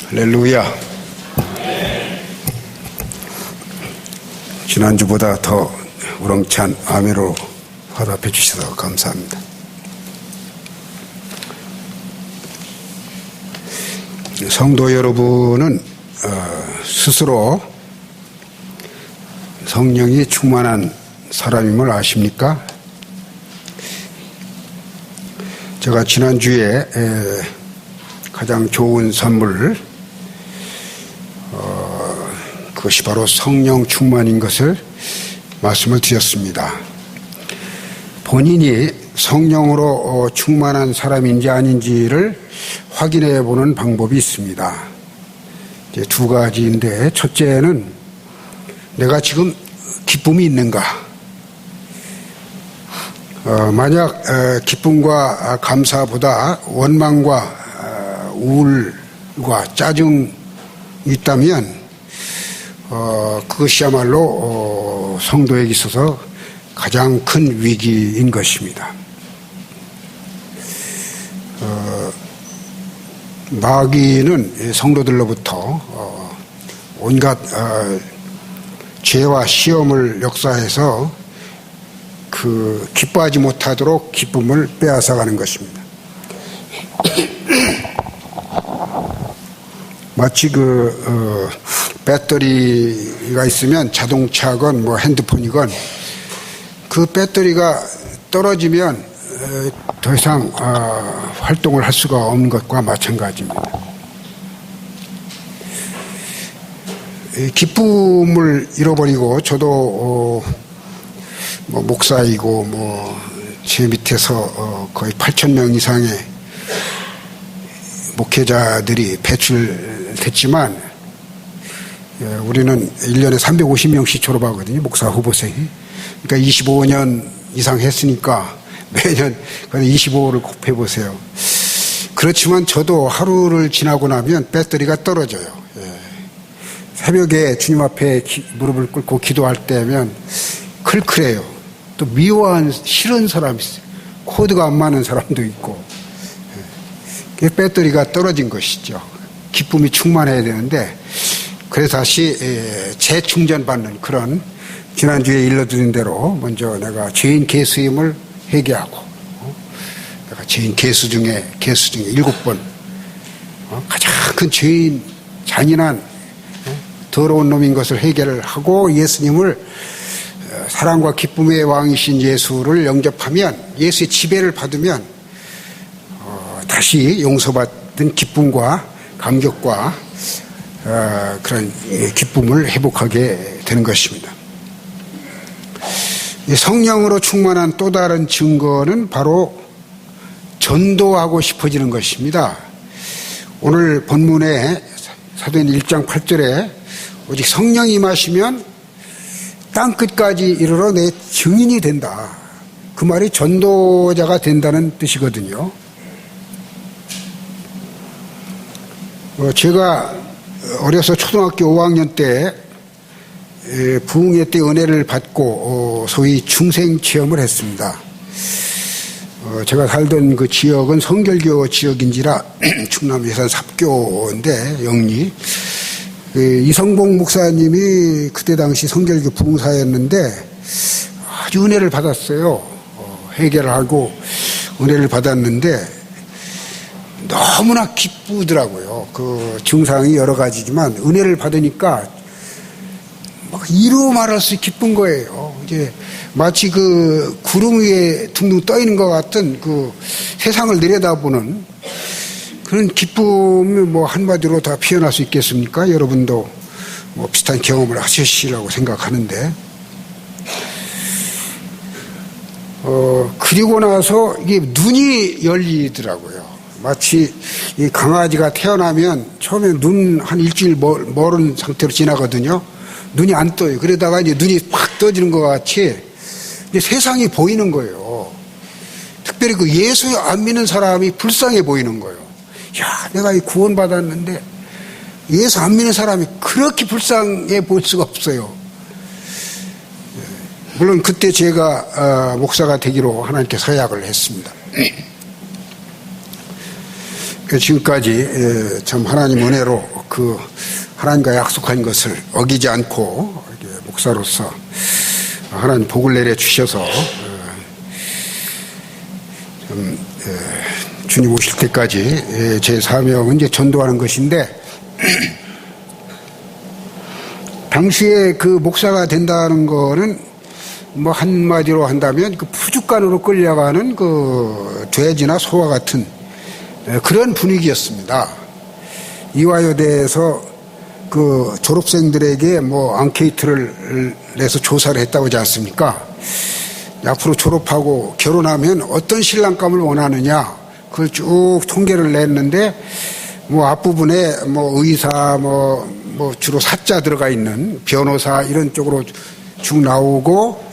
할렐루야. 지난주보다 더 우렁찬 아멘으로 화답해 주셔서 감사합니다. 성도 여러분은 스스로 성령이 충만한 사람임을 아십니까? 제가 지난주에 가장 좋은 선물, 그것이 바로 성령 충만인 것을 말씀을 드렸습니다. 본인이 성령으로 충만한 사람인지 아닌지를 확인해 보는 방법이 있습니다. 이제 두 가지인데, 첫째는 내가 지금 기쁨이 있는가? 만약 기쁨과 감사보다 원망과 우울과 짜증이 있다면 그것이야말로 성도에게 있어서 가장 큰 위기인 것입니다. 마귀는 성도들로부터 온갖 죄와 시험을 역사해서 기뻐하지 못하도록 기쁨을 빼앗아가는 것입니다. 마치 배터리가 있으면 자동차건 핸드폰이건 그 배터리가 떨어지면 더 이상 활동을 할 수가 없는 것과 마찬가지입니다. 기쁨을 잃어버리고, 저도 목사이고 제 밑에서 거의 8,000명 이상의 목회자들이 배출됐지만 우리는 1년에 350명씩 졸업하거든요. 목사 후보생이. 그러니까 25년 이상 했으니까 매년 25호를 곱해보세요. 그렇지만 저도 하루를 지나고 나면 배터리가 떨어져요. 새벽에 주님 앞에 무릎을 꿇고 기도할 때면 클클해요. 또 미워한 싫은 사람이 있어요. 코드가 안 맞는 사람도 있고. 배터리가 떨어진 것이죠. 기쁨이 충만해야 되는데, 그래서 다시 재충전받는 그런, 지난주에 일러드린 대로 먼저 내가 죄인 계수임을 회개하고, 내가 죄인 계수 중에 7번 가장 큰 죄인, 잔인한 더러운 놈인 것을 해결을 하고 예수님을, 사랑과 기쁨의 왕이신 예수를 영접하면, 예수의 지배를 받으면 다시 용서받은 기쁨과 감격과 그런 기쁨을 회복하게 되는 것입니다. 성령으로 충만한 또 다른 증거는 바로 전도하고 싶어지는 것입니다. 오늘 본문에 사도행 1장 8절에 오직 성령이 임하시면 땅끝까지 이르러 내 증인이 된다. 그 말이 전도자가 된다는 뜻이거든요. 제가 어려서 초등학교 5학년 때 부흥회 때 은혜를 받고 소위 중생 체험을 했습니다. 제가 살던 그 지역은 성결교 지역인지라 충남 예산 삽교인데, 영리 이성봉 목사님이 그때 당시 성결교 부흥사였는데 아주 은혜를 받았어요. 회개를 하고 은혜를 받았는데 너무나 기쁘더라고요. 그 증상이 여러 가지지만 은혜를 받으니까 막 이루 말할 수 기쁜 거예요. 이제 마치 그 구름 위에 둥둥 떠 있는 것 같은 그 세상을 내려다보는 그런 기쁨이 한마디로 다 표현할 수 있겠습니까? 여러분도 비슷한 경험을 하셨으리라고 생각하는데, 그리고 나서 이게 눈이 열리더라고요. 마치 이 강아지가 태어나면 처음에 눈 한 일주일 멀은 상태로 지나거든요. 눈이 안 떠요. 그러다가 이제 눈이 팍 떠지는 것 같이 이제 세상이 보이는 거예요. 특별히 그 예수 안 믿는 사람이 불쌍해 보이는 거예요. 야, 내가 이 구원받았는데 예수 안 믿는 사람이 그렇게 불쌍해 보일 수가 없어요. 물론 그때 제가 목사가 되기로 하나님께 서약을 했습니다. 지금까지 참 하나님 은혜로 그 하나님과 약속한 것을 어기지 않고 목사로서 하나님 복을 내려 주셔서 주님 오실 때까지 제 사명은 이제 전도하는 것인데, 당시에 그 목사가 된다는 거는 뭐 한마디로 한다면 그 푸죽간으로 끌려가는 그 돼지나 소와 같은 그런 분위기였습니다. 이화여대에서 그 졸업생들에게 뭐 앙케이트를 내서 조사를 했다고 하지 않습니까? 앞으로 졸업하고 결혼하면 어떤 신랑감을 원하느냐, 그걸 쭉 통계를 냈는데, 뭐 앞부분에 뭐 의사, 뭐 주로 사자 들어가 있는 변호사 이런 쪽으로 쭉 나오고,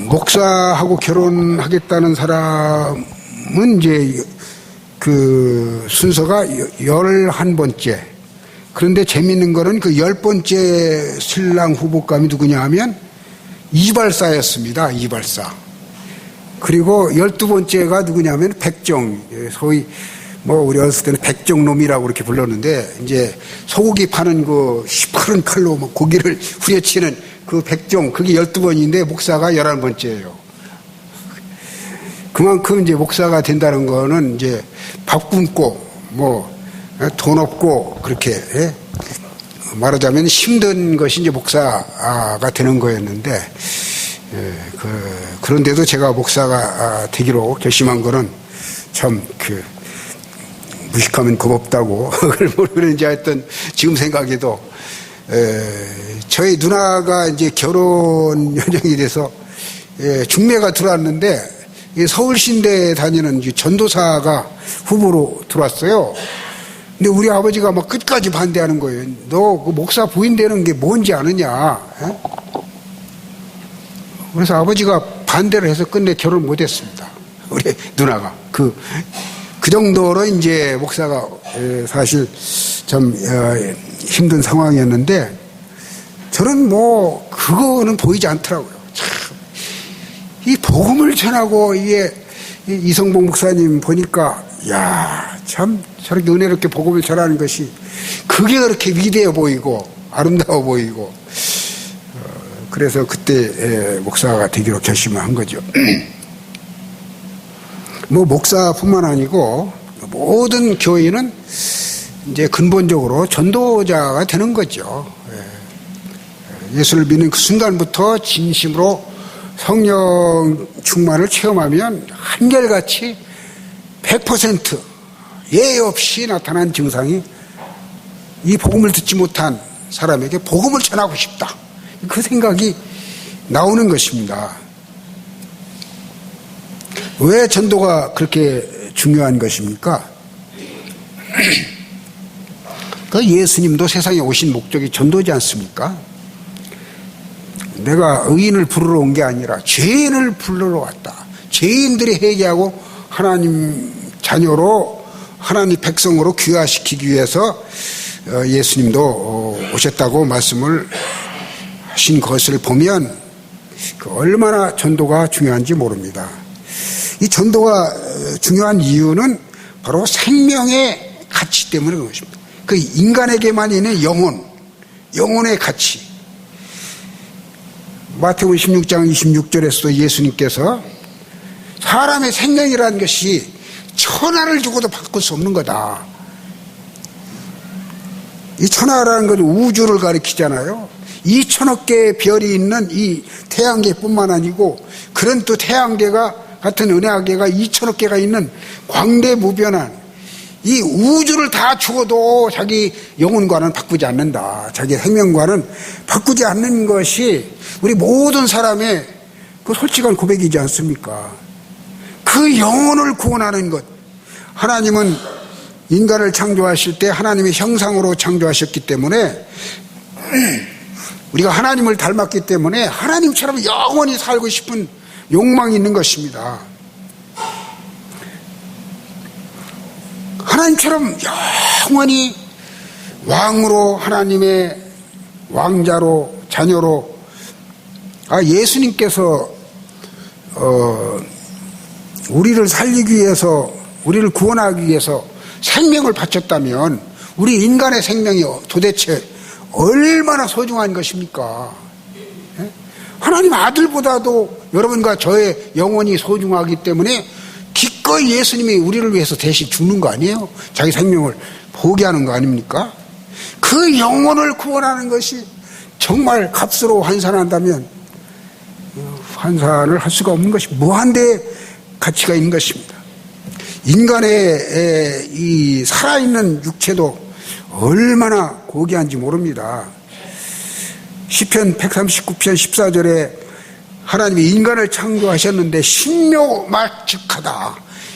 목사하고 결혼하겠다는 사람은 이제 그 순서가 11번째. 그런데 재밌는 거는 그 10번째 신랑 후보감이 누구냐 하면 이발사였습니다. 이발사. 그리고 12번째가 누구냐면 백정. 소위 뭐 우리 어렸을 때는 백정놈이라고 그렇게 불렀는데, 이제 소고기 파는 그 시퍼런 칼로 막 고기를 후려치는 그 백정, 그게 12번인데 목사가 11번째예요. 그만큼 이제 목사가 된다는 거는 이제 밥 굶고 뭐 돈 없고 그렇게 말하자면 힘든 것이 이제 목사가 되는 거였는데, 그런데도 제가 목사가 되기로 결심한 거는 참 무식하면 겁없다고 그걸 모르는지 하여튼 지금 생각해도, 저희 누나가 이제 결혼 연령이 돼서 중매가 들어왔는데, 서울신대에 다니는 전도사가 후보로 들어왔어요. 근데 우리 아버지가 막 끝까지 반대하는 거예요. 너 그 목사 부인 되는 게 뭔지 아느냐. 그래서 아버지가 반대를 해서 끝내 결혼 못했습니다. 우리 누나가 그 정도로 이제 목사가 사실 참 힘든 상황이었는데, 저는 뭐 그거는 보이지 않더라고요. 참 이 복음을 전하고 이게 이성복 목사님 보니까, 야, 참 저렇게 은혜롭게 복음을 전하는 것이 그게 그렇게 위대해 보이고 아름다워 보이고, 그래서 그때 목사가 되기로 결심을 한 거죠. 뭐 목사뿐만 아니고 모든 교인은 이제 근본적으로 전도자가 되는 거죠. 예수를 믿는 그 순간부터 진심으로 성령 충만을 체험하면 한결같이 100% 예외 없이 나타난 증상이, 이 복음을 듣지 못한 사람에게 복음을 전하고 싶다, 그 생각이 나오는 것입니다. 왜 전도가 그렇게 중요한 것입니까? 그 예수님도 세상에 오신 목적이 전도지 않습니까? 내가 의인을 부르러 온 게 아니라 죄인을 부르러 왔다. 죄인들이 회개하고 하나님 자녀로, 하나님 백성으로 귀화시키기 위해서 예수님도 오셨다고 말씀을 하신 것을 보면 얼마나 전도가 중요한지 모릅니다. 이 전도가 중요한 이유는 바로 생명의 가치 때문에 그런 것입니다. 그 인간에게만 있는 영혼의 가치. 마태복음 16장 26절에서도 예수님께서 사람의 생명이라는 것이 천하를 주고도 바꿀 수 없는 거다. 이 천하라는 건 우주를 가리키잖아요. 2천억 개의 별이 있는 이 태양계뿐만 아니고, 그런 또 태양계가 같은 은하계가 2천억 개가 있는 광대무변한 이 우주를 다 죽어도 자기 영혼과는 바꾸지 않는다. 자기 생명과는 바꾸지 않는 것이 우리 모든 사람의 그 솔직한 고백이지 않습니까? 그 영혼을 구원하는 것. 하나님은 인간을 창조하실 때 하나님의 형상으로 창조하셨기 때문에, 우리가 하나님을 닮았기 때문에 하나님처럼 영원히 살고 싶은 욕망이 있는 것입니다. 하나님처럼 영원히 왕으로, 하나님의 왕자로, 자녀로, 예수님께서 우리를 살리기 위해서, 우리를 구원하기 위해서 생명을 바쳤다면 우리 인간의 생명이 도대체 얼마나 소중한 것입니까? 예? 하나님 아들보다도 여러분과 저의 영혼이 소중하기 때문에 기꺼이 예수님이 우리를 위해서 대신 죽는 거 아니에요? 자기 생명을 포기하는 거 아닙니까? 그 영혼을 구원하는 것이 정말 값으로 환산한다면 환산을 할 수가 없는 것이 무한대의 가치가 있는 것입니다. 인간의 이 살아있는 육체도 얼마나 고귀한지 모릅니다. 시편 139편 14절에 하나님이 인간을 창조하셨는데 신묘막측하다.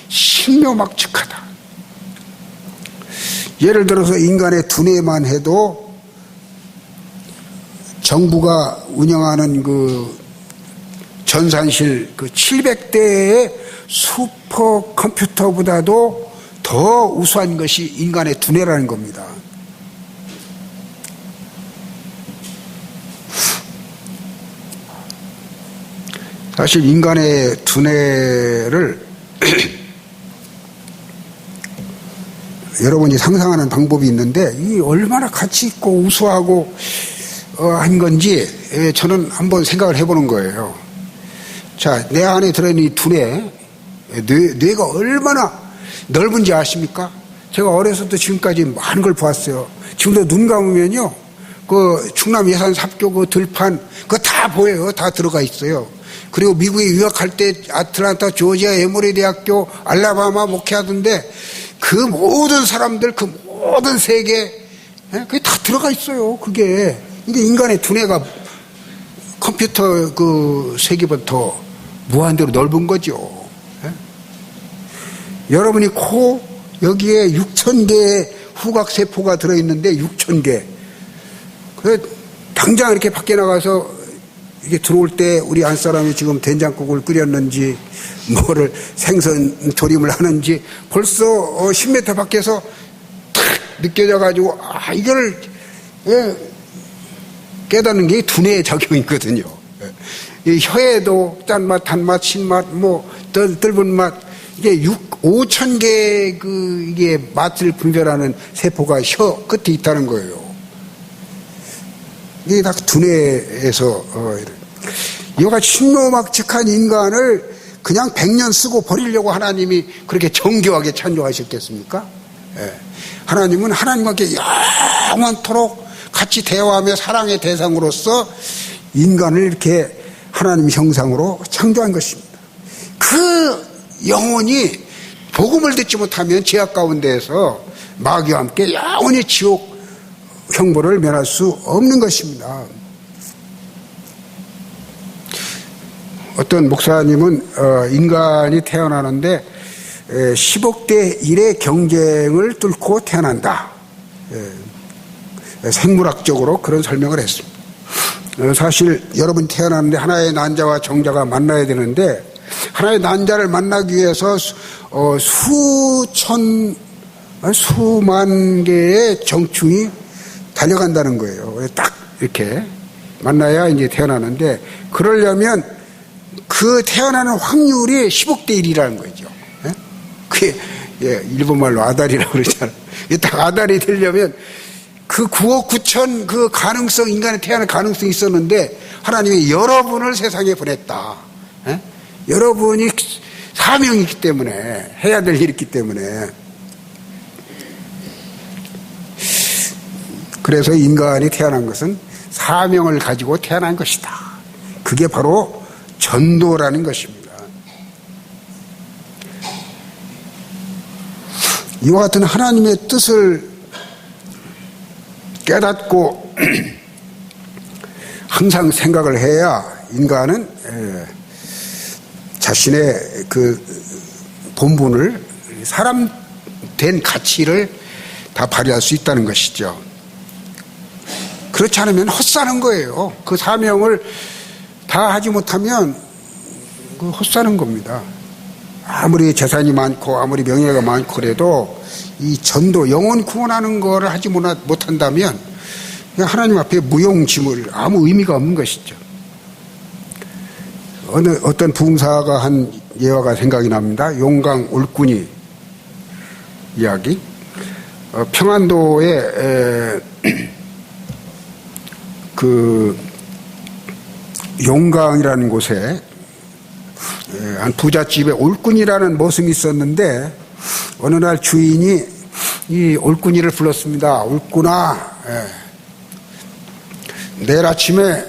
신묘막측하다. 예를 들어서 인간의 두뇌만 해도 정부가 운영하는 그 전산실 그 700대의 슈퍼컴퓨터보다도 더 우수한 것이 인간의 두뇌라는 겁니다. 사실 인간의 두뇌를 여러분이 상상하는 방법이 있는데 이 얼마나 가치 있고 우수하고 한 건지 저는 한번 생각을 해보는 거예요. 자, 내 안에 들어있는 이 두뇌, 뇌가 얼마나 넓은지 아십니까? 제가 어렸을 때 지금까지 많은 걸 보았어요. 지금도 눈 감으면요, 그 충남 예산삽교 그 들판, 그거 다 보여요. 다 들어가 있어요. 그리고 미국에 유학할 때 아틀란타, 조지아, 에모리 대학교, 알라바마 목회하던데 그 모든 사람들, 그 모든 세계, 그게 다 들어가 있어요. 그게. 이게 인간의 두뇌가 컴퓨터 그 세계부터 무한대로 넓은 거죠. 여러분이 코, 여기에 6,000개의 후각세포가 들어있는데 6,000개. 당장 이렇게 밖에 나가서 이게 들어올 때 우리 안사람이 지금 된장국을 끓였는지 뭐를 생선 조림을 하는지 벌써 10m 밖에서 탁 느껴져가지고 이걸 깨닫는 게 두뇌의 작용이거든요. 이 혀에도 짠맛, 단맛, 신맛, 뜰분 맛 이게 5,000개 이게 맛을 분별하는 세포가 혀 끝에 있다는 거예요. 이게 다 두뇌에서 이와 같이 신묘막측한 인간을 그냥 100년 쓰고 버리려고 하나님이 그렇게 정교하게 창조하셨겠습니까? 하나님은 하나님과 함께 영원토록 같이 대화하며 사랑의 대상으로서 인간을 이렇게 하나님 형상으로 창조한 것입니다. 그 영혼이 복음을 듣지 못하면 죄악 가운데에서 마귀와 함께 영원히 지옥 형벌을 면할 수 없는 것입니다. 어떤 목사님은 인간이 태어나는데 10억 대 1의 경쟁을 뚫고 태어난다. 생물학적으로 그런 설명을 했습니다. 사실 여러분이 태어났는데 하나의 난자와 정자가 만나야 되는데 하나의 난자를 만나기 위해서 수만 개의 정충이 달려간다는 거예요. 딱 이렇게 만나야 이제 태어나는데 그러려면 그 태어나는 확률이 10억 대 1이라는 거죠. 그게 일본말로 아다리라고 그러잖아요. 딱 아다리 되려면 그 9억 9천 그 가능성, 인간이 태어날 가능성이 있었는데 하나님이 여러분을 세상에 보냈다. 여러분이 사명이 있기 때문에 해야 될 일이 있기 때문에 그래서 인간이 태어난 것은 사명을 가지고 태어난 것이다. 그게 바로 전도라는 것입니다. 이와 같은 하나님의 뜻을 깨닫고 항상 생각을 해야 인간은 자신의 그 본분을 사람 된 가치를 다 발휘할 수 있다는 것이죠. 그렇지 않으면 헛사는 거예요. 그 사명을 다 하지 못하면 그 헛사는 겁니다. 아무리 재산이 많고 아무리 명예가 많고 그래도 이 전도 영혼 구원하는 거를 하지 못한다면 그냥 하나님 앞에 무용지물 아무 의미가 없는 것이죠. 어떤 부흥사가 한 예화가 생각이 납니다. 용강 올꾼이 이야기. 평안도에 그 용강이라는 곳에 한 부잣집에 올꾼이라는 모습이 있었는데 어느 날 주인이 이 올꾼이를 불렀습니다. 올꾼아, 내일 아침에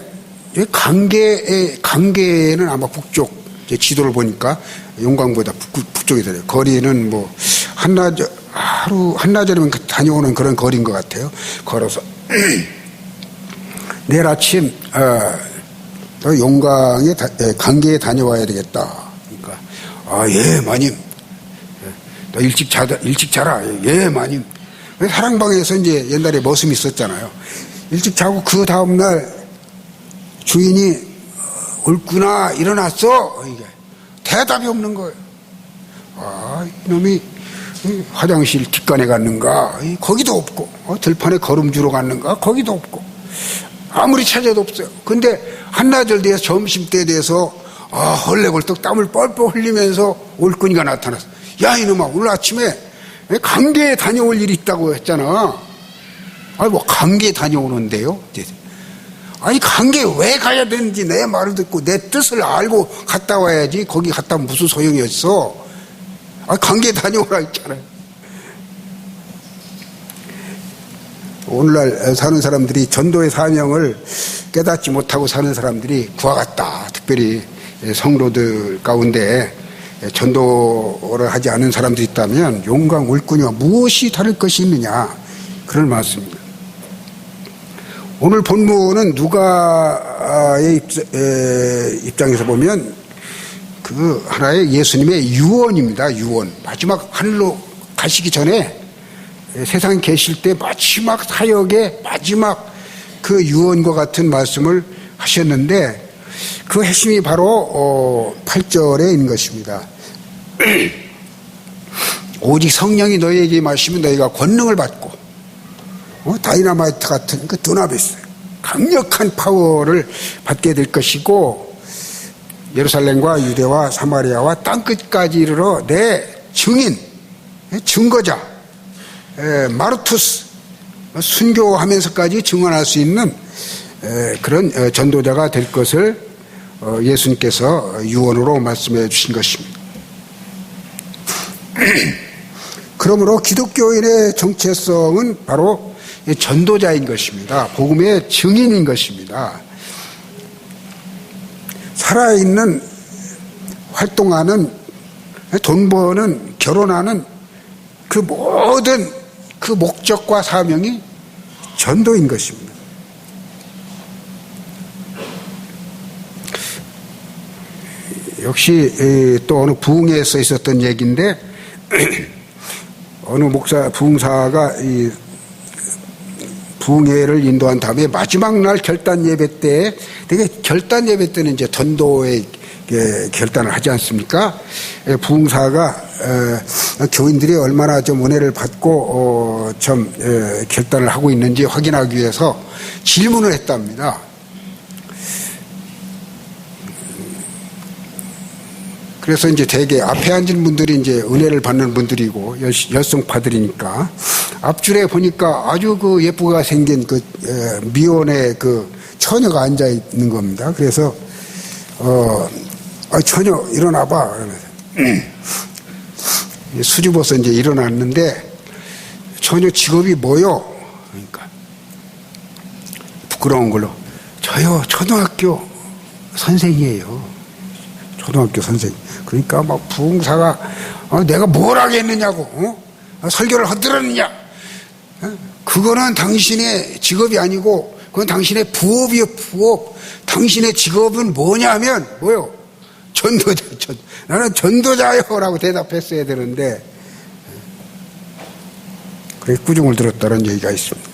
강계에는 아마 북쪽 지도를 보니까 용강보다 북쪽이 돼요. 거리는 뭐 한나절이면 다녀오는 그런 거리인 것 같아요. 걸어서 내일 아침 용강에 강계에 다녀와야 되겠다. 그러니까 예 마님, 너 일찍 자라. 예 마님. 사랑방에서 이제 옛날에 머슴이 있었잖아요. 일찍 자고 그 다음날 주인이 올구나 일어났어. 이게 대답이 없는 거예요. 이놈이 화장실 뒷간에 갔는가? 거기도 없고, 들판에 걸음 주러 갔는가? 거기도 없고, 아무리 찾아도 없어요. 근데 한나절 뒤에 점심때 돼서 헐레벌떡 땀을 뻘뻘 흘리면서 올꾼이가 나타났어. 야 이놈아, 오늘 아침에 강계에 다녀올 일이 있다고 했잖아. 뭐 강계에 다녀오는데요? 아니 강계에 왜 가야 되는지 내 말을 듣고 내 뜻을 알고 갔다 와야지. 거기 갔다 오면 무슨 소용이 있어. 강계에 다녀오라 했잖아요. 오늘날 사는 사람들이 전도의 사명을 깨닫지 못하고 사는 사람들이 구와 같다. 특별히 성도들 가운데 전도를 하지 않은 사람들이 있다면 용강 올꾼이와 무엇이 다를 것이 있느냐, 그런 말씀입니다. 오늘 본문은 누가의 입장에서 보면 그 하나의 예수님의 유언입니다. 유언. 마지막 하늘로 가시기 전에 세상에 계실 때 마지막 사역의 마지막 그 유언과 같은 말씀을 하셨는데 그 핵심이 바로 8절에 있는 것입니다. 오직 성령이 너희에게 임하시면 너희가 권능을 받고 다이너마이트 같은 그 두나미스 강력한 파워를 받게 될 것이고 예루살렘과 유대와 사마리아와 땅끝까지 이르러 내 증인, 증거자, 마르투스, 순교하면서까지 증언할 수 있는 그런 전도자가 될 것을 예수님께서 유언으로 말씀해 주신 것입니다. 그러므로 기독교인의 정체성은 바로 전도자인 것입니다. 복음의 증인인 것입니다. 살아있는, 활동하는, 돈 버는, 결혼하는 그 모든 그 목적과 사명이 전도인 것입니다. 역시 또 어느 부흥회에서 있었던 얘기인데 어느 부흥사가 이 부흥회를 인도한 다음에 마지막 날 결단 예배 때, 되게 결단 예배 때는 이제 전도의 결단을 하지 않습니까? 부흥사가 교인들이 얼마나 좀 은혜를 받고 좀 결단을 하고 있는지 확인하기 위해서 질문을 했답니다. 그래서 이제 대개 앞에 앉은 분들이 이제 은혜를 받는 분들이고 열성파들이니까 앞줄에 보니까 아주 그 예쁘게 생긴 그 미혼의 그 처녀가 앉아 있는 겁니다. 그래서 처녀 일어나봐. 수줍어서 이제 일어났는데 처녀 직업이 뭐요? 그러니까 부끄러운 걸로 저요 초등학교 선생이에요. 초등학교 선생. 그러니까 막 부흥사가 내가 뭘 하겠느냐고 설교를 허들었느냐. 그거는 당신의 직업이 아니고 그건 당신의 부업이요, 부업. 당신의 직업은 뭐냐면 뭐요? 전도자. 나는 전도자요라고 대답했어야 되는데 그래 꾸중을 들었다는 얘기가 있습니다.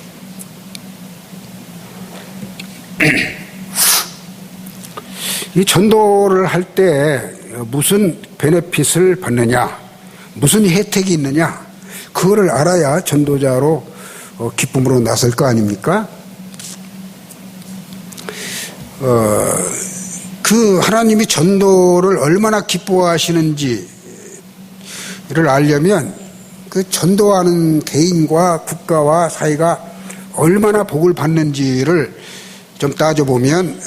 이 전도를 할 때 무슨 베네핏을 받느냐, 무슨 혜택이 있느냐, 그거를 알아야 전도자로 기쁨으로 나설 거 아닙니까? 그 하나님이 전도를 얼마나 기뻐하시는지를 알려면 그 전도하는 개인과 국가와 사회가 얼마나 복을 받는지를 좀 따져보면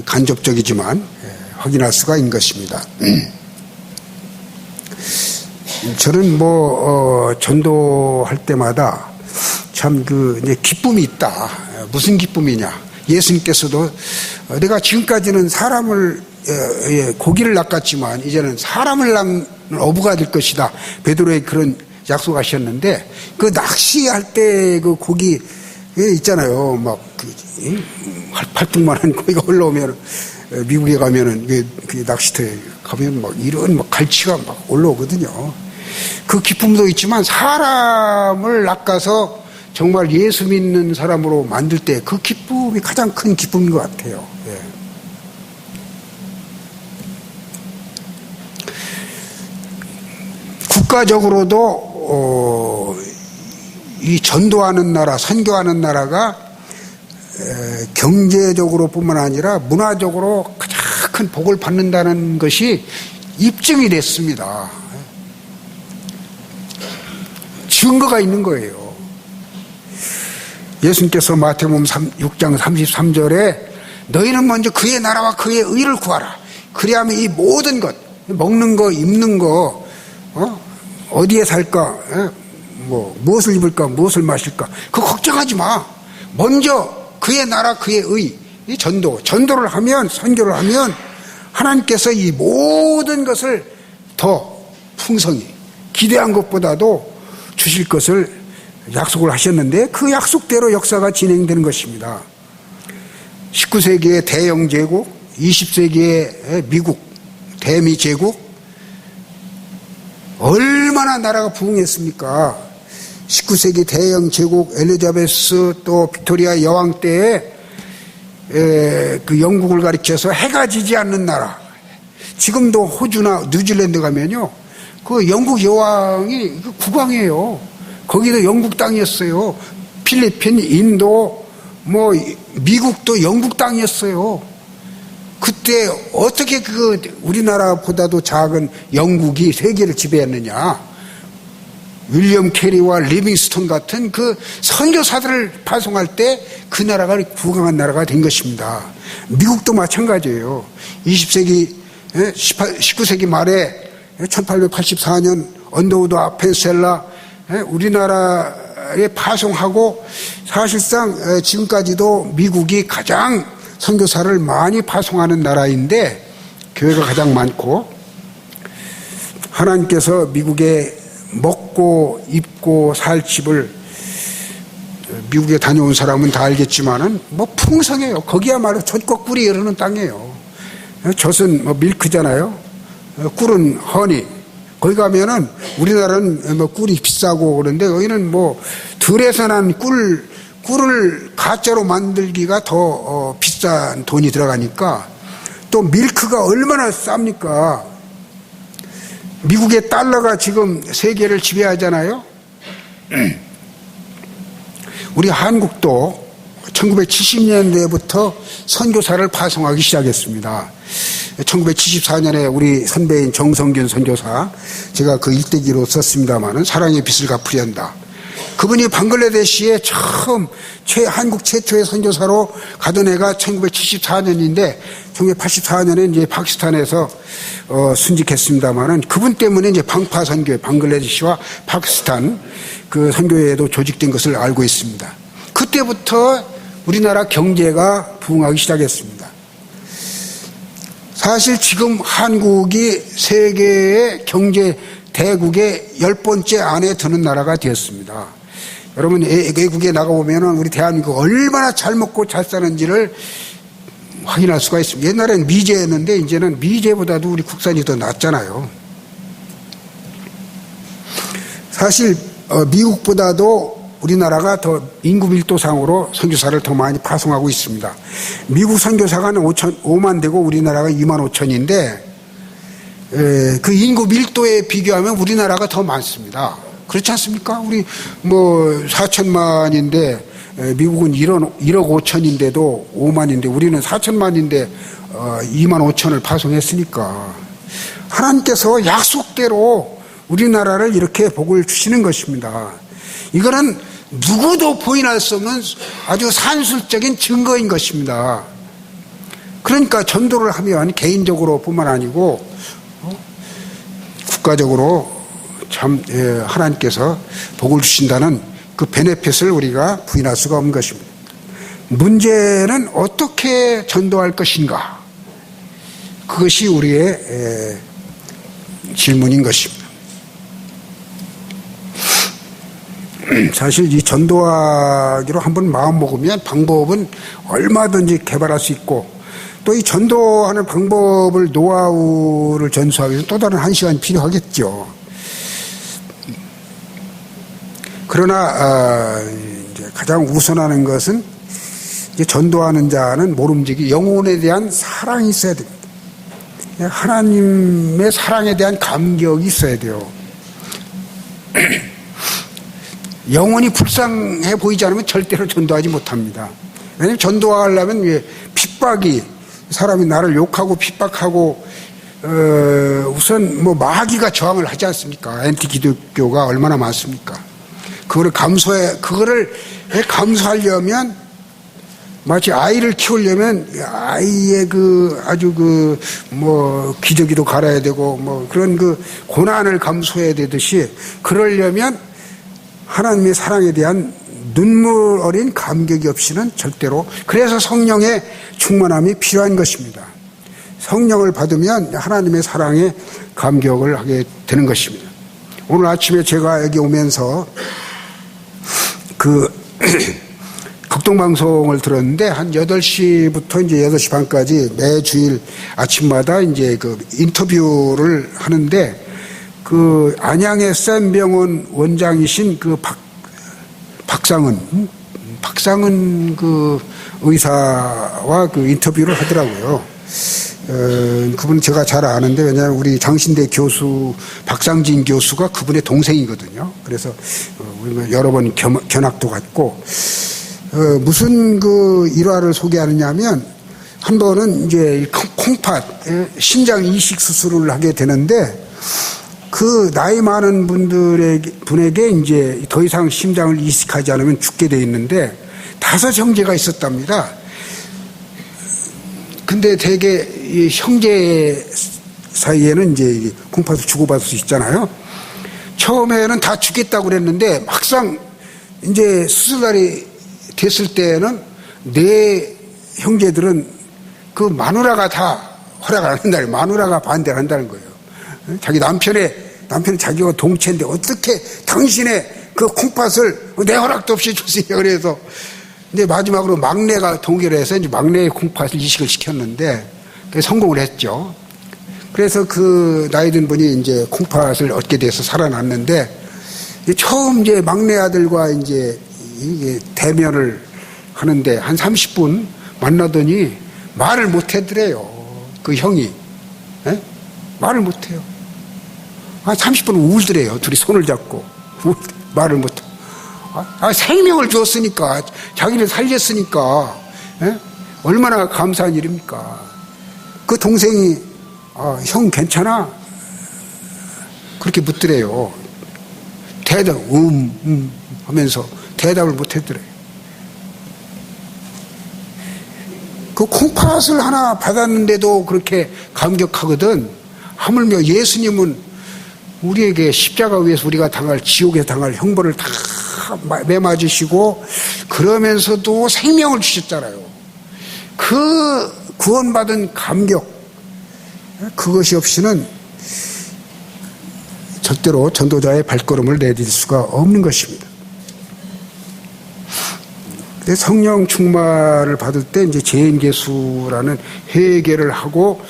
간접적이지만 확인할 수가 있는 것입니다. 저는 전도할 때마다 참 이제 기쁨이 있다. 무슨 기쁨이냐. 예수님께서도 내가 지금까지는 사람을 고기를 낚았지만 이제는 사람을 낚는 어부가 될 것이다. 베드로의 그런 약속하셨는데 그 낚시할 때 그 고기 있잖아요. 막 팔뚝만한 고기가 올라오면 미국에 가면은 그 낚시터에 가면 막 이런 막 갈치가 막 올라오거든요. 그 기쁨도 있지만 사람을 낚아서 정말 예수 믿는 사람으로 만들 때 그 기쁨이 가장 큰 기쁨인 것 같아요. 예. 국가적으로도 이 전도하는 나라, 선교하는 나라가 경제적으로 뿐만 아니라 문화적으로 가장 큰 복을 받는다는 것이 입증이 됐습니다. 증거가 있는 거예요. 예수님께서 마태복음 6장 33절에 너희는 먼저 그의 나라와 그의 의를 구하라. 그리하면 이 모든 것, 먹는 거, 입는 거, 어디에 살까, 무엇을 입을까, 무엇을 마실까, 그거 걱정하지 마. 먼저 그의 나라, 그의 의, 이 전도를 하면, 선교를 하면 하나님께서 이 모든 것을 더 풍성히 기대한 것보다도 주실 것을 약속을 하셨는데 그 약속대로 역사가 진행되는 것입니다. 19세기의 대영 제국, 20세기의 미국, 대미 제국, 얼마나 나라가 부흥했습니까? 19세기 대영 제국 엘리자베스 또 빅토리아 여왕 때에 그 영국을 가리켜서 해가 지지 않는 나라. 지금도 호주나 뉴질랜드 가면요, 그 영국 여왕이 국왕이에요. 거기도 영국 땅이었어요. 필리핀, 인도, 미국도 영국 땅이었어요. 그때 어떻게 우리나라보다도 작은 영국이 세계를 지배했느냐. 윌리엄 캐리와 리빙스톤 같은 그 선교사들을 파송할 때 그 나라가 부강한 나라가 된 것입니다. 미국도 마찬가지예요. 19세기 말에 1884년 언더우드 아펜셀라 우리나라에 파송하고 사실상 지금까지도 미국이 가장 선교사를 많이 파송하는 나라인데 교회가 가장 많고 하나님께서 미국에 먹고 입고 살 집을 미국에 다녀온 사람은 다 알겠지만은 풍성해요. 거기야말로 젖과 꿀이 흐르는 땅이에요. 젖은 밀크잖아요. 꿀은 허니. 거기 가면은 우리나라는 꿀이 비싸고 그런데 여기는 들에서 난 꿀을 가짜로 만들기가 더 비싼 돈이 들어가니까 또 밀크가 얼마나 쌉니까? 미국의 달러가 지금 세계를 지배하잖아요. 우리 한국도 1970년대부터 선교사를 파송하기 시작했습니다. 1974년에 우리 선배인 정성균 선교사, 제가 그 일대기로 썼습니다마는 사랑의 빚을 갚으려 한다. 그분이 방글라데시에 한국 최초의 선교사로 가던 해가 1974년인데 1984년에 이제 파키스탄에서 순직했습니다마는 그분 때문에 이제 방파 선교회, 방글라데시와 파키스탄 그 선교회에도 조직된 것을 알고 있습니다. 그때부터 우리나라 경제가 부흥하기 시작했습니다. 사실 지금 한국이 세계의 경제 대국의 10번째 안에 드는 나라가 되었습니다. 여러분 외국에 나가보면 우리 대한민국 얼마나 잘 먹고 잘 사는지를 확인할 수가 있습니다. 옛날에는 미제였는데 이제는 미제보다도 우리 국산이 더 낫잖아요. 사실 미국보다도 우리나라가 더 인구 밀도상으로 선교사를 더 많이 파송하고 있습니다. 미국 선교사가 5만 되고 우리나라가 2만 5천인데 그 인구 밀도에 비교하면 우리나라가 더 많습니다. 그렇지 않습니까? 우리 4천만인데 미국은 1억 5천인데도 5만인데 우리는 4천만인데 2만 5천을 파송했으니까 하나님께서 약속대로 우리나라를 이렇게 복을 주시는 것입니다. 이거는 누구도 부인할 수 없는 아주 산술적인 증거인 것입니다. 그러니까 전도를 하면 개인적으로 뿐만 아니고 국가적으로 참 하나님께서 복을 주신다는 그 베네핏을 우리가 부인할 수가 없는 것입니다. 문제는 어떻게 전도할 것인가? 그것이 우리의 질문인 것입니다. 사실 이 전도하기로 한번 마음먹으면 방법은 얼마든지 개발할 수 있고 또 이 전도하는 방법을 노하우를 전수하기 위해서 또 다른 1시간이 필요하겠죠. 그러나 이제 가장 우선하는 것은 이제 전도하는 자는 모름지기 영혼에 대한 사랑이 있어야 됩니다. 하나님의 사랑에 대한 감격이 있어야 돼요. 영혼이 불쌍해 보이지 않으면 절대로 전도하지 못합니다. 왜냐하면 전도하려면 핍박이 사람이 나를 욕하고 핍박하고 우선 뭐 마귀가 저항을 하지 않습니까? 엔티 기독교가 얼마나 많습니까? 그거를 감수하려면 마치 아이를 키우려면 아이의 아주 기저귀도 갈아야 되고 그런 고난을 감수해야 되듯이 그러려면 하나님의 사랑에 대한 눈물 어린 감격이 없이는 절대로 그래서 성령의 충만함이 필요한 것입니다. 성령을 받으면 하나님의 사랑에 감격을 하게 되는 것입니다. 오늘 아침에 제가 여기 오면서 극동방송을 들었는데 한 8시부터 이제 8시 반까지 매주일 아침마다 이제 인터뷰를 하는데 안양의 샘병원 원장이신 박상은 의사와 인터뷰를 하더라고요. 그분 제가 잘 아는데 왜냐하면 우리 장신대 교수 박상진 교수가 그분의 동생이거든요. 그래서 여러 번 견학도 갔고 무슨 일화를 소개하느냐면 한 번은 이제 콩팥 신장 이식 수술을 하게 되는데 나이 많은 분에게 이제 더 이상 심장을 이식하지 않으면 죽게 돼 있는데 5 형제가 있었답니다. 근데 대개 이 형제 사이에는 이제 콩팥을 주고받을 수 있잖아요. 처음에는 다 죽겠다고 그랬는데 막상 이제 수술날이 됐을 때는 4 형제들은 마누라가 다 허락 안 한다는 거예요. 마누라가 반대를 한다는 거예요. 자기 남편은 자기가 동체인데 어떻게 당신의 콩팥을 내 허락도 없이 줬으냐 그래서 근데 마지막으로 막내가 동의를 해서 이제 막내의 콩팥을 이식을 시켰는데 성공을 했죠. 그래서 나이 든 분이 이제 콩팥을 얻게 돼서 살아났는데 처음 이제 막내 아들과 이제 이게 대면을 하는데 한 30분 만나더니 말을 못 하더래요. 형이. 에? 말을 못 해요. 30분 울더래요. 둘이 손을 잡고. 말을 못 해요. 생명을 줬으니까, 자기를 살렸으니까, 얼마나 감사한 일입니까? 동생이, 형 괜찮아? 그렇게 묻더래요. 대답, 하면서 대답을 못 했더래요. 콩팥을 하나 받았는데도 그렇게 감격하거든. 하물며 예수님은 우리에게 십자가 위에서 우리가 지옥에 당할 형벌을 다 매맞으시고 그러면서도 생명을 주셨잖아요. 구원받은 감격, 그것이 없이는 절대로 전도자의 발걸음을 내딜 수가 없는 것입니다. 성령 충만을 받을 때 이제 재인계수라는 회개를 하고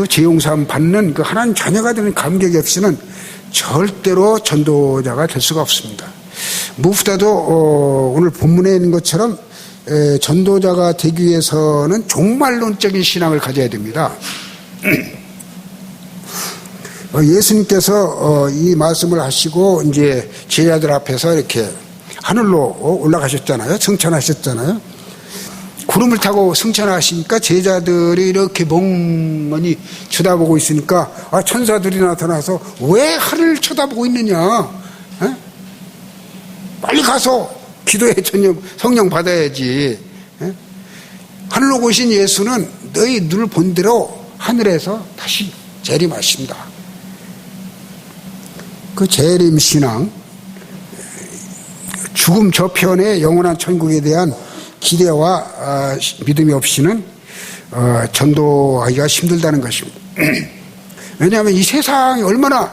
재용삼 받는 하나님 자녀가 되는 감격이 없이는 절대로 전도자가 될 수가 없습니다. 무엇보다도 오늘 본문에 있는 것처럼 전도자가 되기 위해서는 종말론적인 신앙을 가져야 됩니다. 예수님께서 이 말씀을 하시고 이제 제자들 앞에서 이렇게 하늘로 올라가셨잖아요. 승천하셨잖아요. 구름을 타고 승천하시니까 제자들이 이렇게 멍하니 쳐다보고 있으니까 천사들이 나타나서 왜 하늘을 쳐다보고 있느냐? 에? 빨리 가서 기도해 성령 받아야지. 에? 하늘로 오신 예수는 너희 눈을 본 대로 하늘에서 다시 재림하십니다. 그 재림신앙, 죽음 저편의 영원한 천국에 대한 기대와 믿음이 없이는 전도하기가 힘들다는 것입니다. 왜냐하면 이 세상이 얼마나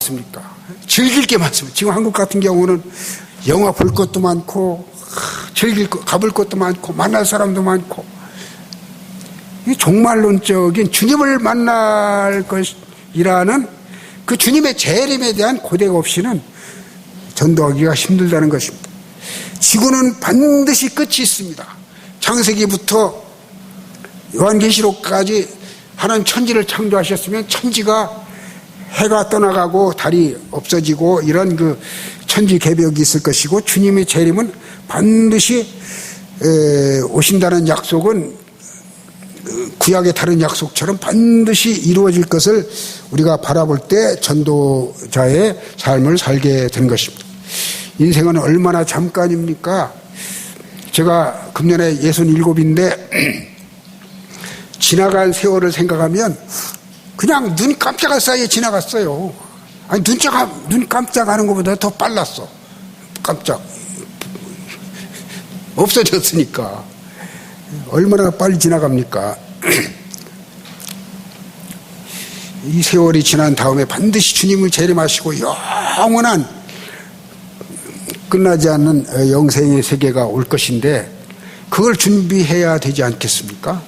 많습니까? 즐길 게 많습니다. 지금 한국 같은 경우는 영화 볼 것도 많고 가볼 것도 많고 만날 사람도 많고, 이 종말론적인 주님을 만날 것이라는 그 주님의 재림에 대한 고백 없이는 전도하기가 힘들다는 것입니다. 지구는 반드시 끝이 있습니다. 창세기부터 요한계시록까지 하나님 천지를 창조하셨으면 천지가 해가 떠나가고 달이 없어지고 이런 그 천지 개벽이 있을 것이고, 주님의 재림은 반드시 오신다는 약속은 구약의 다른 약속처럼 반드시 이루어질 것을 우리가 바라볼 때 전도자의 삶을 살게 된 것입니다. 인생은 얼마나 잠깐입니까? 제가 금년에 67인데 지나간 세월을 생각하면 그냥 눈 깜짝할 사이에 지나갔어요. 아니, 눈 깜짝하는 것보다 더 빨랐어. 깜짝. 없어졌으니까. 얼마나 빨리 지나갑니까? 이 세월이 지난 다음에 반드시 주님을 재림하시고 영원한 끝나지 않는 영생의 세계가 올 것인데, 그걸 준비해야 되지 않겠습니까?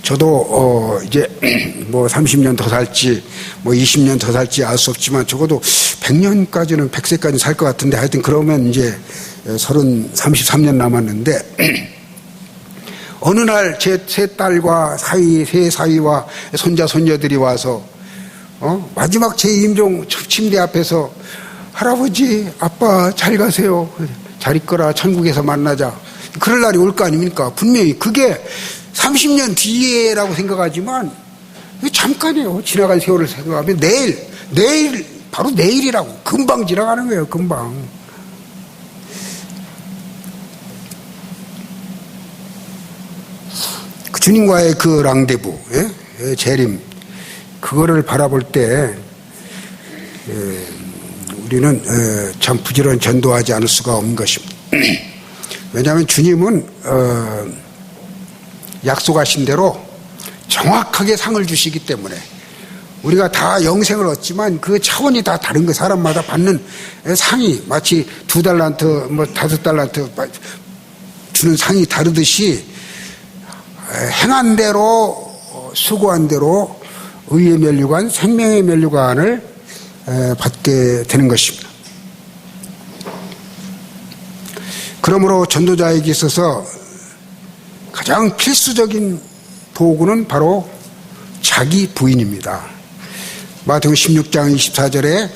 저도 이제 뭐 30년 더 살지 뭐 20년 더 살지 알 수 없지만 적어도 100년까지는 100세까지 살 것 같은데, 하여튼 그러면 이제 33년 남았는데, 어느 날 제 세 딸과 세 사위와 손자 손녀들이 와서 마지막 제 임종 침대 앞에서 할아버지, 아빠 잘 가세요. 잘 있거라. 천국에서 만나자. 그럴 날이 올 거 아닙니까? 분명히 그게 30년 뒤에라고 생각하지만 잠깐이에요. 지나간 세월을 생각하면 내일 바로 내일이라고. 금방 지나가는 거예요. 금방. 그 주님과의 그 랑데부, 재림, 그거를 바라볼 때 우리는 참 부지런히 전도하지 않을 수가 없는 것입니다. 왜냐하면 주님은 약속하신 대로 정확하게 상을 주시기 때문에, 우리가 다 영생을 얻지만 그 차원이 다 다른 거예요. 사람마다 받는 상이 마치 2달란트, 뭐 5달란트 주는 상이 다르듯이 행한 대로, 수고한 대로 의의 면류관, 생명의 면류관을 받게 되는 것입니다. 그러므로 전도자에게 있어서 가장 필수적인 도구는 바로 자기 부인입니다. 마태복음 16장 24절에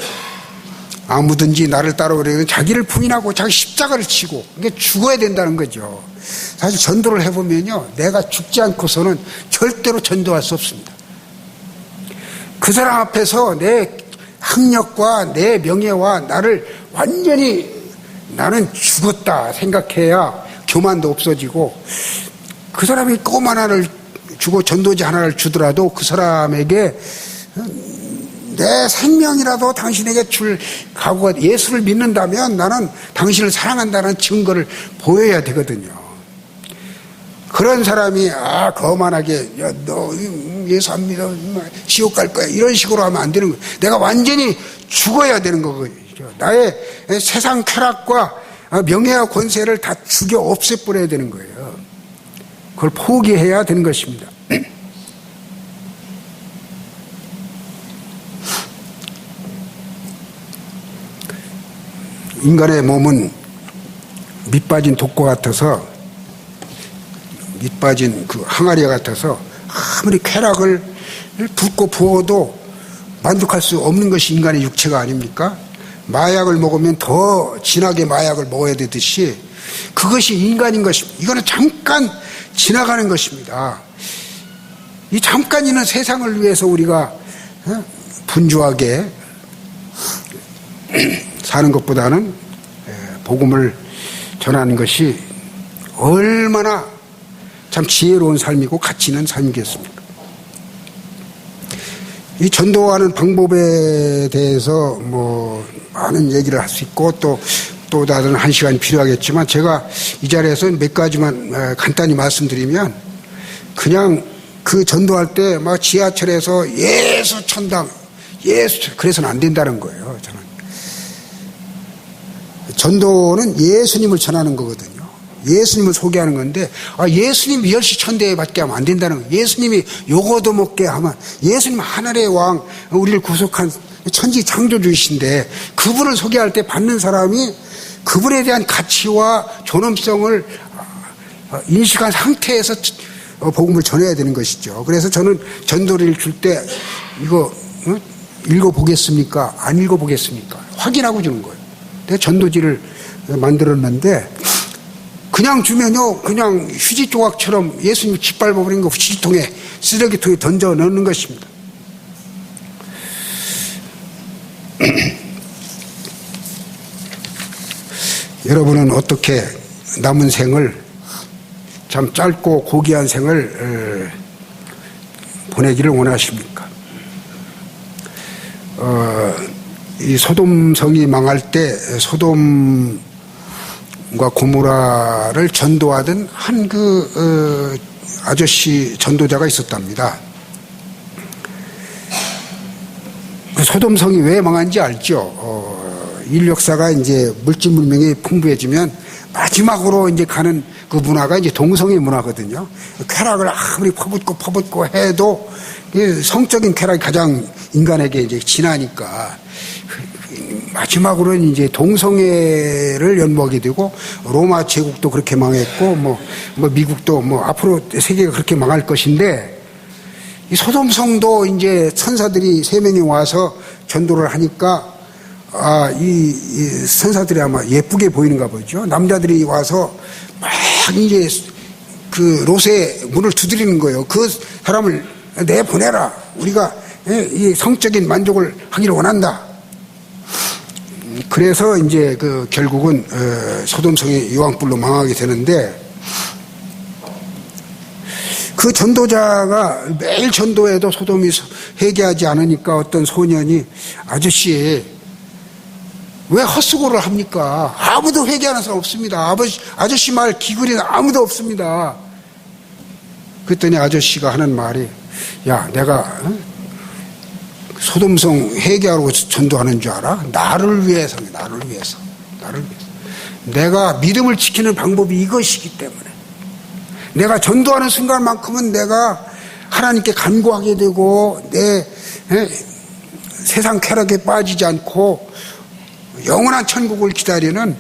아무든지 나를 따라오려면 자기를 부인하고 자기 십자가를 치고, 이게 죽어야 된다는 거죠. 사실 전도를 해보면요, 내가 죽지 않고서는 절대로 전도할 수 없습니다. 그 사람 앞에서 내 학력과 내 명예와 나를 완전히 나는 죽었다 생각해야 교만도 없어지고, 그 사람이 껌 하나를 주고 전도지 하나를 주더라도 그 사람에게 내 생명이라도 당신에게 줄 각오가, 예수를 믿는다면 나는 당신을 사랑한다는 증거를 보여야 되거든요. 그런 사람이 거만하게 너 예수 안 믿어 지옥 갈 거야 이런 식으로 하면 안 되는 거예요. 내가 완전히 죽어야 되는 거거든요. 나의 세상 쾌락과 명예와 권세를 다 죽여 없애버려야 되는 거예요. 그걸 포기해야 되는 것입니다. 인간의 몸은 밑빠진 독과 같아서, 밑빠진 그 항아리 같아서 아무리 쾌락을 붓고 부어도 만족할 수 없는 것이 인간의 육체가 아닙니까? 마약을 먹으면 더 진하게 마약을 먹어야 되듯이 그것이 인간인 것입니다. 이거는 잠깐 지나가는 것입니다. 이 잠깐 있는 세상을 위해서 우리가 분주하게 사는 것보다는 복음을 전하는 것이 얼마나 참 지혜로운 삶이고 가치 있는 삶이겠습니까? 이 전도하는 방법에 대해서 뭐 많은 얘기를 할 수 있고 또 다른 한 시간이 필요하겠지만 제가 이 자리에서 몇 가지만 간단히 말씀드리면 그냥 그 전도할 때 막 지하철에서 예수 천당 그래서는 안 된다는 거예요. 저는 전도는 예수님을 전하는 거거든요. 예수님을 소개하는 건데 예수님 멸시천대에 받게 하면 안 된다는 거예요. 예수님이 요거도 먹게 하면 예수님 하늘의 왕 우리를 구속한 천지 창조주이신데 그분을 소개할 때 받는 사람이 그분에 대한 가치와 존엄성을 인식한 상태에서 복음을 전해야 되는 것이죠. 그래서 저는 전도를 줄 때 이거 읽어보겠습니까? 안 읽어보겠습니까? 확인하고 주는 거예요. 내가 전도지를 만들었는데 그냥 주면요 그냥 휴지 조각처럼 예수님 짓밟아버린 거 휴지통에 쓰레기통에 던져 넣는 것입니다. 여러분은 어떻게 남은 생을 참 짧고 고귀한 생을 보내기를 원하십니까? 이 소돔성이 망할 때 소돔과 고모라를 전도하던 한 아저씨 전도자가 있었답니다. 소돔성이 왜 망한지 알죠? 인력사가 이제 물질 문명이 풍부해지면 마지막으로 이제 가는 그 문화가 이제 동성애 문화거든요. 쾌락을 아무리 퍼붓고 해도 성적인 쾌락이 가장 인간에게 이제 진하니까 마지막으로는 이제 동성애를 연모하게 되고 로마 제국도 그렇게 망했고 뭐 미국도 뭐 앞으로 세계가 그렇게 망할 것인데 이 소돔성도 이제 천사들이 3명이 와서 전도를 하니까 이 선사들이 아마 예쁘게 보이는가 보죠. 남자들이 와서 막 이제 그 롯의 문을 두드리는 거예요. 그 사람을 내보내라. 우리가 이 성적인 만족을 하기를 원한다. 그래서 이제 결국은 소돔성이 유황불로 망하게 되는데 그 전도자가 매일 전도해도 소돔이 회개하지 않으니까 어떤 소년이 아저씨 왜 헛수고를 합니까? 아무도 회개하는 사람 없습니다. 아저씨 말 기구리는 아무도 없습니다. 그랬더니 아저씨가 하는 말이 야 내가 소돔성 회개하러 전도하는 줄 알아? 나를 위해서. 내가 믿음을 지키는 방법이 이것이기 때문에 내가 전도하는 순간만큼은 내가 하나님께 간구하게 되고 내 세상 쾌락에 빠지지 않고 영원한 천국을 기다리는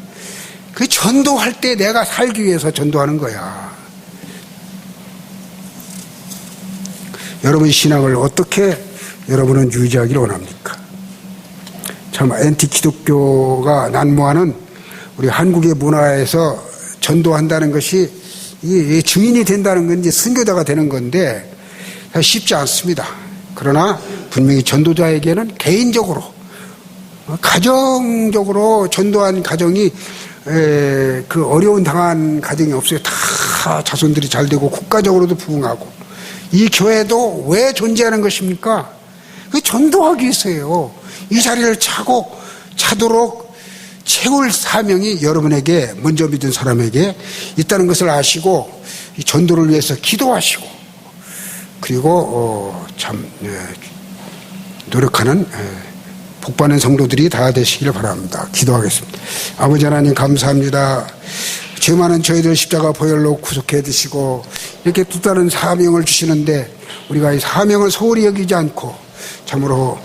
그 전도할 때 내가 살기 위해서 전도하는 거야. 여러분 신앙을 어떻게 여러분은 유지하기를 원합니까? 참 엔티기독교가 난무하는 우리 한국의 문화에서 전도한다는 것이 이 증인이 된다는 건 이제 선교자가 되는 건데 쉽지 않습니다. 그러나 분명히 전도자에게는 개인적으로 가정적으로 전도한 가정이 그 어려운 당한 가정이 없어요. 다 자손들이 잘 되고 국가적으로도 부흥하고 이 교회도 왜 존재하는 것입니까? 그 전도하기 위해서예요. 이 자리를 차도록 채울 사명이 여러분에게 먼저 믿은 사람에게 있다는 것을 아시고 이 전도를 위해서 기도하시고 그리고 참 노력하는 복받는 성도들이 다 되시기를 바랍니다. 기도하겠습니다. 아버지 하나님 감사합니다. 죄 많은 저희들 십자가 보혈로 구속해 주시고 이렇게 또 다른 사명을 주시는데 우리가 이 사명을 소홀히 여기지 않고 참으로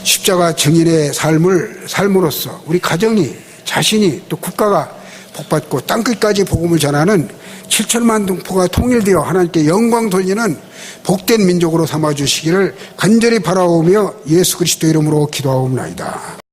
십자가 증인의 삶을 삶으로써 우리 가정이 자신이 또 국가가 복받고 땅끝까지 복음을 전하는 7천만 동포가 통일되어 하나님께 영광 돌리는 복된 민족으로 삼아주시기를 간절히 바라오며 예수 그리스도 이름으로 기도하옵나이다.